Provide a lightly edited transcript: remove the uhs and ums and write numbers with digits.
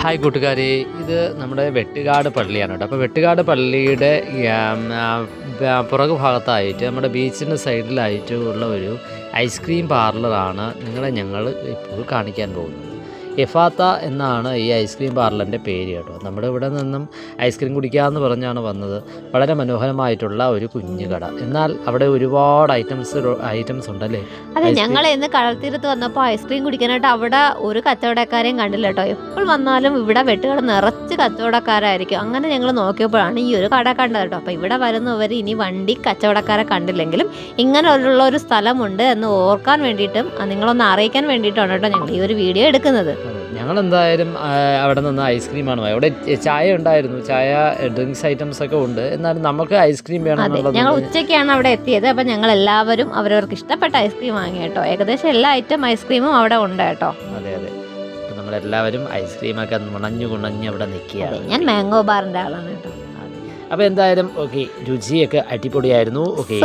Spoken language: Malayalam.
ഹായ് കൂട്ടുകാരെ, ഇത് നമ്മുടെ വെട്ടുകാട് പള്ളിയാണ് കേട്ടോ. അപ്പോൾ വെട്ടുകാട് പള്ളിയുടെ പുറകു ഭാഗത്തായിട്ട് നമ്മുടെ ബീച്ചിൻ്റെ സൈഡിലായിട്ട് ഉള്ള ഒരു ഐസ്ക്രീം പാർലറാണ് ഞങ്ങൾ ഇപ്പോൾ കാണിക്കാൻ പോകുന്നത്. എഫാത്ത എന്നാണ് ഈ ഐസ്ക്രീം പാർലറിൻ്റെ പേര് കേട്ടോ. നമ്മുടെ ഇവിടെ നിന്നും ഐസ്ക്രീം കുടിക്കാമെന്ന് പറഞ്ഞാണ് വന്നത്. വളരെ മനോഹരമായിട്ടുള്ള ഒരു കുഞ്ഞു കട, എന്നാൽ അവിടെ ഒരുപാട് ഐറ്റംസ് ഉണ്ടല്ലേ. അതെ, ഞങ്ങൾ ഇന്ന് കടൽത്തീരത്ത് വന്നപ്പോൾ ഐസ്ക്രീം കുടിക്കാനായിട്ട് അവിടെ ഒരു കച്ചവടക്കാരെയും കണ്ടില്ല കേട്ടോ. എപ്പോൾ വന്നാലും ഇവിടെ വെട്ടുകട നിറച്ച് കച്ചവടക്കാരായിരിക്കും. അങ്ങനെ ഞങ്ങൾ നോക്കിയപ്പോഴാണ് ഈ ഒരു കട കണ്ടത് കേട്ടോ. അപ്പോൾ ഇവിടെ വരുന്നവർ ഇനി വണ്ടി കച്ചവടക്കാരെ കണ്ടില്ലെങ്കിലും ഇങ്ങനെയുള്ള ഒരു സ്ഥലമുണ്ട് എന്ന് ഓർക്കാൻ വേണ്ടിയിട്ടും നിങ്ങളൊന്ന് അറിയിക്കാൻ വേണ്ടിയിട്ടാണ് കേട്ടോ ഞങ്ങൾ ഈ ഒരു വീഡിയോ എടുക്കുന്നത്. ഞങ്ങൾ എന്തായാലും അവിടെ നിന്ന് ഐസ്ക്രീമാണ്. അവിടെ ചായ ഉണ്ടായിരുന്നു, ചായ ഡ്രിങ്ക്സ് ഐറ്റംസ് ഒക്കെ ഉണ്ട്. എന്നാലും നമുക്ക് ഐസ്ക്രീം വേണം. ഞങ്ങൾ ഉച്ചയ്ക്കാണ് അവിടെ എത്തിയത്. അപ്പം ഞങ്ങൾ എല്ലാവരും അവരവർക്ക് ഇഷ്ടപ്പെട്ട ഐസ്ക്രീം വാങ്ങി കേട്ടോ. ഏകദേശം എല്ലാ ഐറ്റം ഐസ്ക്രീമും അവിടെ ഉണ്ട് കേട്ടോ. അതെ അതെ, അപ്പം നമ്മളെല്ലാവരും ഐസ്ക്രീമൊക്കെ കുണഞ്ഞ് അവിടെ നിൽക്കുകയാണ്. ഞാൻ മാംഗോ ബാറിൻ്റെ ആളാണ് കേട്ടോ. അപ്പോൾ എന്തായാലും ഓക്കെ, രുചിയൊക്കെ അടിപൊളിയായിരുന്നു. ഓക്കെ.